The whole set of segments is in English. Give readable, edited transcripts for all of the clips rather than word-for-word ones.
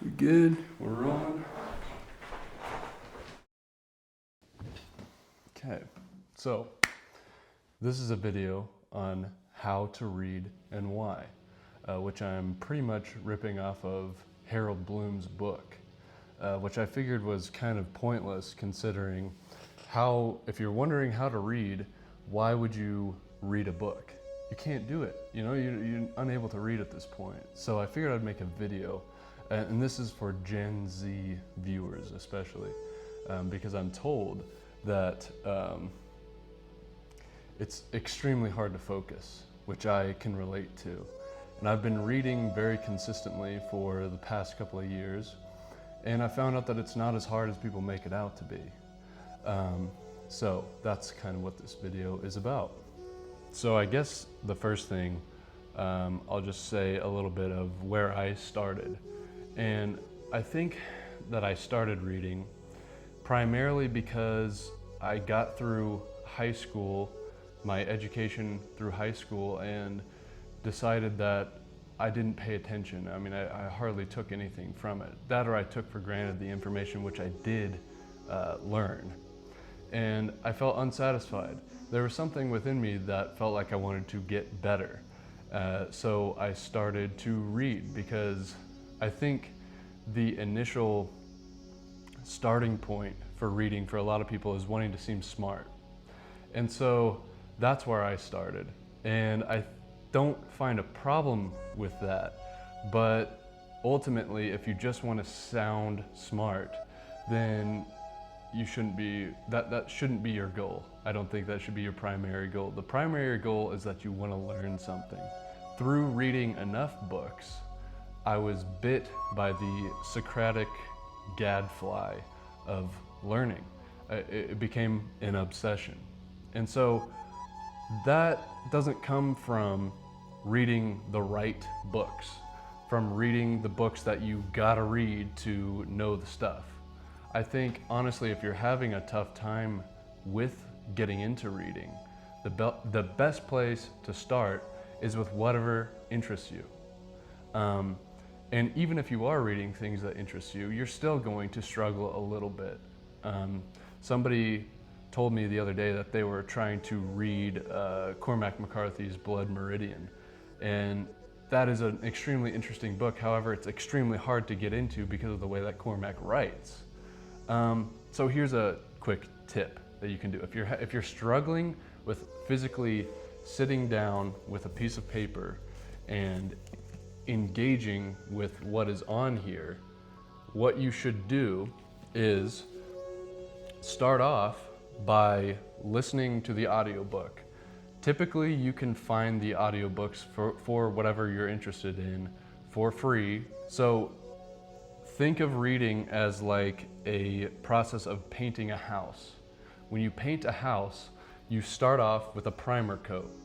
We good? We're rolling. Okay, so this is a video on how to read and why, which I'm pretty much ripping off of Harold Bloom's book, which I figured was kind of pointless considering if you're wondering how to read, why would you read a book? You can't do it. You know, you're unable to read at this point. So I figured I'd make a video, and this is for Gen Z viewers especially, because I'm told that it's extremely hard to focus, which I can relate to. And I've been reading very consistently for the past couple of years, and I found out that it's not as hard as people make it out to be. So that's kind of what this video is about. So I guess the first thing, I'll just say a little bit of where I started. And I think that I started reading primarily because I got through high school, my education through high school, and decided that I didn't pay attention. I mean, I hardly took anything from it. That or I took for granted the information which I did learn. And I felt unsatisfied. There was something within me that felt like I wanted to get better. So I started to read because I think the initial starting point for reading for a lot of people is wanting to seem smart. And so that's where I started. And I don't find a problem with that. But ultimately, if you just want to sound smart, then you shouldn't be, that shouldn't be your goal. I don't think that should be your primary goal. The primary goal is that you want to learn something. Through reading enough books, I was bit by the Socratic gadfly of learning. It became an obsession. And so that doesn't come from reading the right books, from reading the books that you gotta read to know the stuff. I think, honestly, if you're having a tough time with getting into reading, the best place to start is with whatever interests you. And even if you are reading things that interest you, you're still going to struggle a little bit. Somebody told me the other day that they were trying to read Cormac McCarthy's Blood Meridian. And that is an extremely interesting book. However, it's extremely hard to get into because of the way that Cormac writes. So here's a quick tip that you can do. If you're struggling with physically sitting down with a piece of paper and engaging with what is on here, what you should do is start off by listening to the audiobook. Typically, you can find the audiobooks for whatever you're interested in for free. So think of reading as like a process of painting a house. When you paint a house, you start off with a primer coat,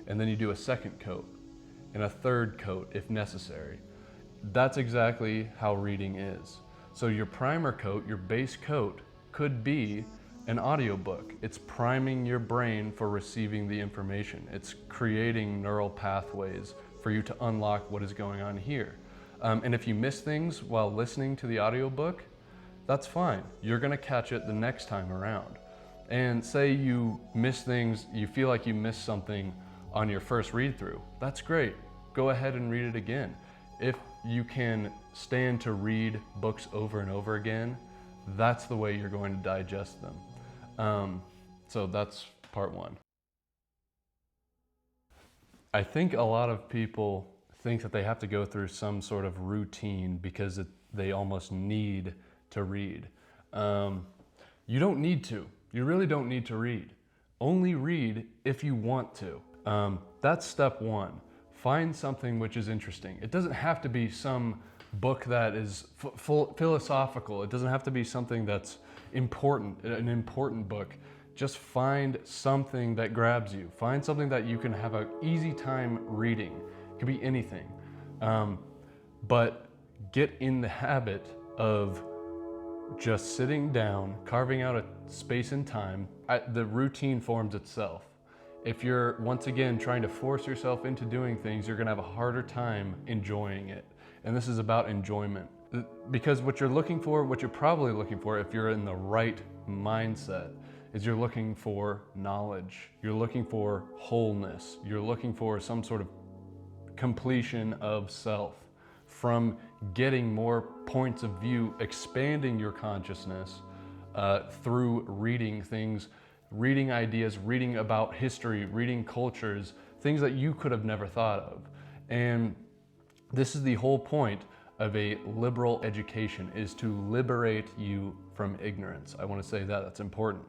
and then you do a second coat, and a third coat if necessary. That's exactly how reading is. So your primer coat, your base coat, could be an audiobook. It's priming your brain for receiving the information. It's creating neural pathways for you to unlock what is going on here. And if you miss things while listening to the audiobook, that's fine. You're gonna catch it the next time around. And say you miss things, you feel like you missed something on your first read through, that's great. Go ahead and read it again. If you can stand to read books over and over again, that's the way you're going to digest them. So that's part one. I think a lot of people think that they have to go through some sort of routine because they almost need to read. You don't need to. You really don't need to read. Only read if you want to. That's step one. Find something which is interesting. It doesn't have to be some book that is philosophical. It doesn't have to be something that's important, an important book. Just find something that grabs you. Find something that you can have an easy time reading. It could be anything. But get in the habit of just sitting down, carving out a space and time. The routine forms itself. If you're, once again, trying to force yourself into doing things, you're gonna have a harder time enjoying it. And this is about enjoyment. Because what you're looking for, what you're probably looking for if you're in the right mindset, is you're looking for knowledge. You're looking for wholeness. You're looking for some sort of completion of self from getting more points of view, expanding your consciousness through reading things, reading ideas, reading about history, reading cultures, things that you could have never thought of. And this is the whole point of a liberal education, is to liberate you from ignorance. I want to say that, that's important.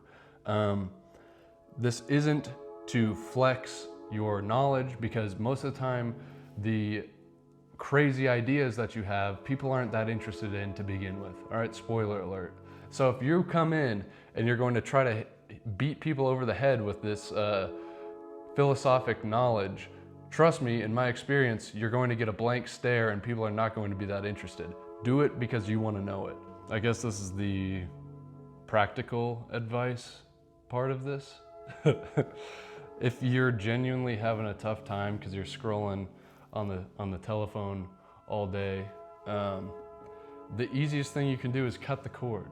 This isn't to flex your knowledge, because most of the time the crazy ideas that you have, people aren't that interested in to begin with. All right, spoiler alert. So if you come in and you're going to try to beat people over the head with this philosophic knowledge, trust me, in my experience, you're going to get a blank stare and people are not going to be that interested. Do it because you want to know it. I guess this is the practical advice part of this. If you're genuinely having a tough time because you're scrolling on the telephone all day, the easiest thing you can do is cut the cord.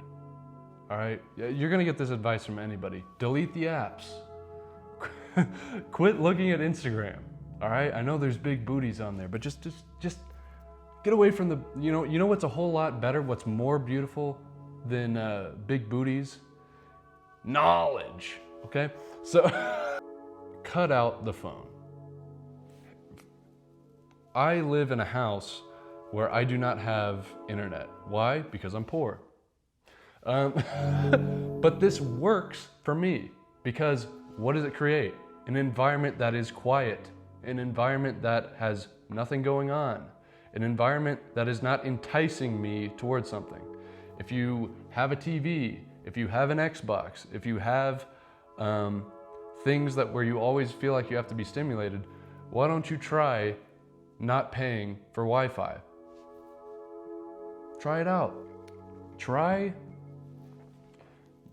All right, you're gonna get this advice from anybody. Delete the apps. Quit looking at Instagram. All right, I know there's big booties on there, but just get away from the. You know what's a whole lot better? What's more beautiful than big booties? Knowledge. Okay, so cut out the phone. I live in a house where I do not have internet. Why? Because I'm poor. But this works for me, because what does it create? An environment that is quiet, an environment that has nothing going on, an environment that is not enticing me towards something. If you have a TV, if you have an Xbox, if you have things that where you always feel like you have to be stimulated, why don't you try not paying for Wi-Fi? Try it out. Try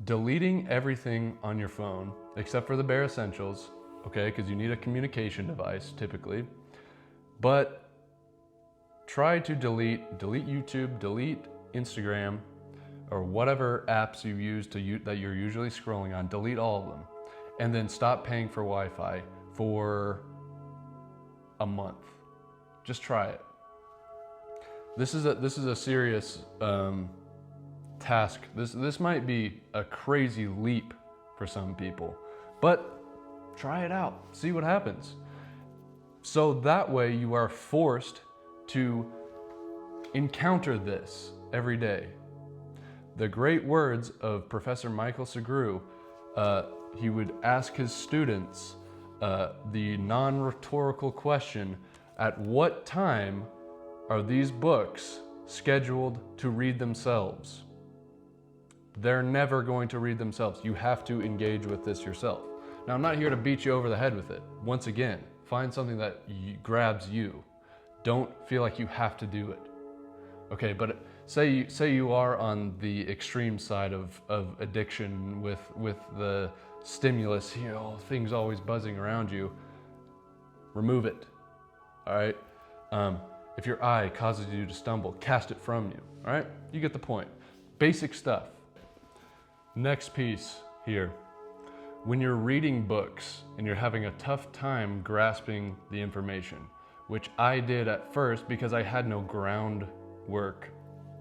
deleting everything on your phone except for the bare essentials, okay? Because you need a communication device typically. But try to delete YouTube, delete Instagram, or whatever apps you use that you're usually scrolling on. Delete all of them, and then stop paying for Wi-Fi for a month. Just try it. This is a serious task. This might be a crazy leap for some people, but try it out. See what happens. So that way you are forced to encounter this every day. The great words of Professor Michael Sugrue, he would ask his students the non-rhetorical question, at what time are these books scheduled to read themselves? They're never going to read themselves. You have to engage with this yourself. Now, I'm not here to beat you over the head with it. Once again, find something that grabs you. Don't feel like you have to do it. Okay, but say you are on the extreme side of addiction with the stimulus, things always buzzing around you. Remove it. All right. If your eye causes you to stumble, cast it from you. All right. You get the point. Basic stuff. Next piece here. When you're reading books and you're having a tough time grasping the information, which I did at first because I had no groundwork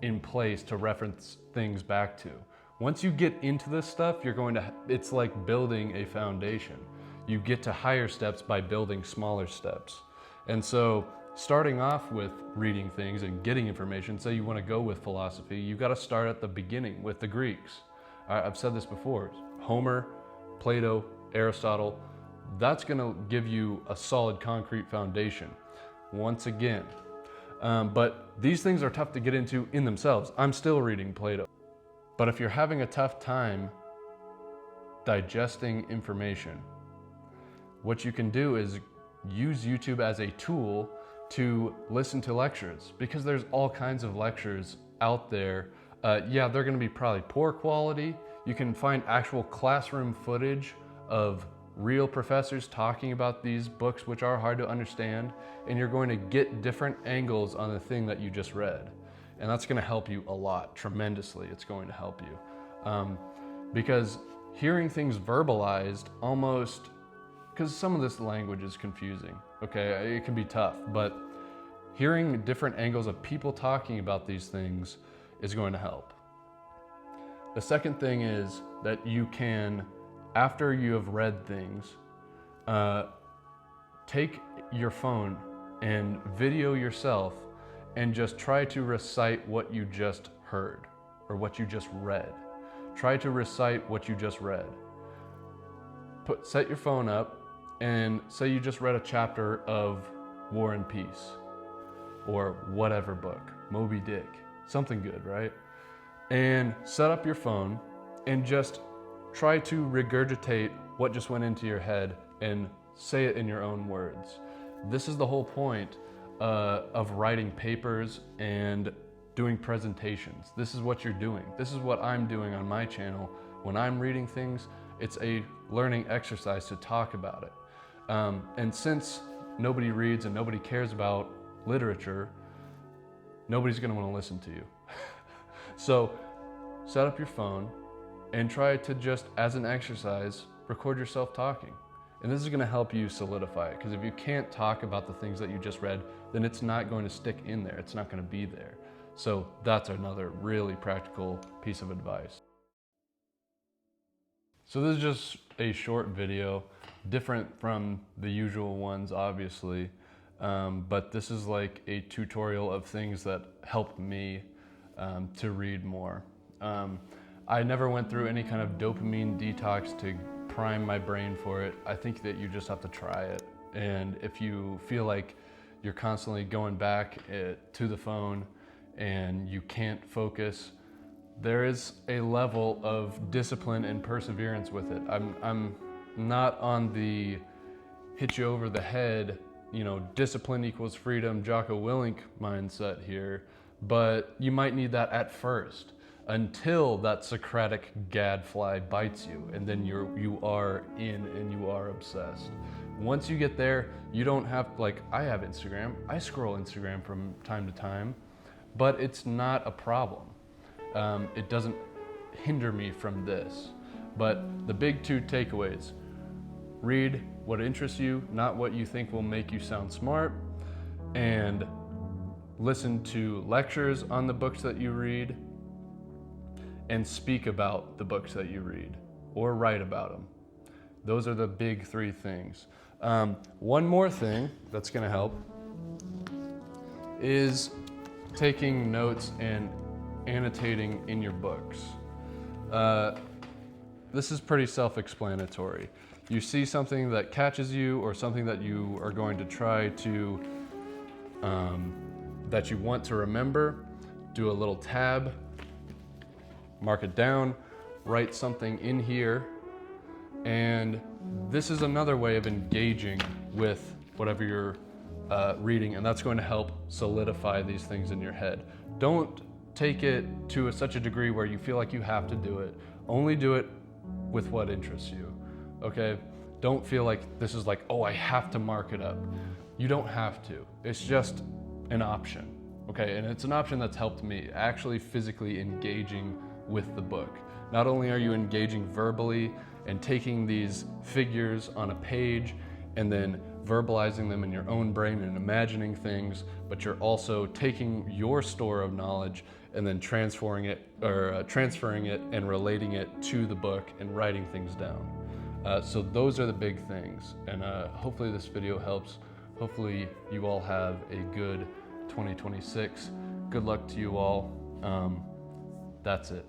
in place to reference things back to. Once you get into this stuff, it's like building a foundation. You get to higher steps by building smaller steps. And so starting off with reading things and getting information, say you want to go with philosophy, you got to start at the beginning with the Greeks. I've said this before, Homer, Plato, Aristotle, that's going to give you a solid concrete foundation. Once again, but these things are tough to get into in themselves. I'm still reading Plato. But if you're having a tough time digesting information, what you can do is use YouTube as a tool to listen to lectures, because there's all kinds of lectures out there. Yeah, they're going to be probably poor quality. You can find actual classroom footage of real professors talking about these books, which are hard to understand, and you're going to get different angles on the thing that you just read. And that's going to help you a lot, tremendously. It's going to help you. Because hearing things verbalized almost, because some of this language is confusing, okay? It can be tough, but hearing different angles of people talking about these things is going to help. The second thing is that you can, after you have read things, take your phone and video yourself and just try to recite what you just heard or what you just read. Try to recite what you just read. Set your phone up and say you just read a chapter of War and Peace or whatever book, Moby Dick, something good, right? And set up your phone and just try to regurgitate what just went into your head and say it in your own words. This is the whole point of writing papers and doing presentations. This is what you're doing. This is what I'm doing on my channel. When I'm reading things, it's a learning exercise to talk about it. And since nobody reads and nobody cares about literature, nobody's gonna wanna listen to you. So set up your phone and try to just, as an exercise, record yourself talking. And this is gonna help you solidify it, because if you can't talk about the things that you just read, then it's not going to stick in there. It's not gonna be there. So that's another really practical piece of advice. So this is just a short video, different from the usual ones, obviously. But this is like a tutorial of things that helped me to read more. I never went through any kind of dopamine detox to prime my brain for it. I think that you just have to try it. And if you feel like you're constantly going back to the phone and you can't focus, there is a level of discipline and perseverance with it. I'm not on the hit you over the head, you know, discipline equals freedom, Jocko Willink mindset here, but you might need that at first until that Socratic gadfly bites you, and then you are in and you are obsessed. Once you get there, you don't have, like, I have Instagram, I scroll Instagram from time to time, but it's not a problem. It doesn't hinder me from this. But the big two takeaways: read what interests you, not what you think will make you sound smart, and listen to lectures on the books that you read, and speak about the books that you read, or write about them. Those are the big three things. One more thing that's gonna help is taking notes and annotating in your books. This is pretty self-explanatory. You see something that catches you, or something that you are going to try to, that you want to remember, do a little tab, mark it down, write something in here, and this is another way of engaging with whatever you're reading, and that's going to help solidify these things in your head. Don't take it to such a degree where you feel like you have to do it. Only do it with what interests you, okay? Don't feel like this is like, oh, I have to mark it up. You don't have to. It's just an option, okay? And it's an option that's helped me, actually physically engaging with the book. Not only are you engaging verbally and taking these figures on a page and then verbalizing them in your own brain and imagining things, but you're also taking your store of knowledge and then transferring it and relating it to the book and writing things down. So those are the big things, and hopefully this video helps. Hopefully you all have a good 2026. Good luck to you all. That's it.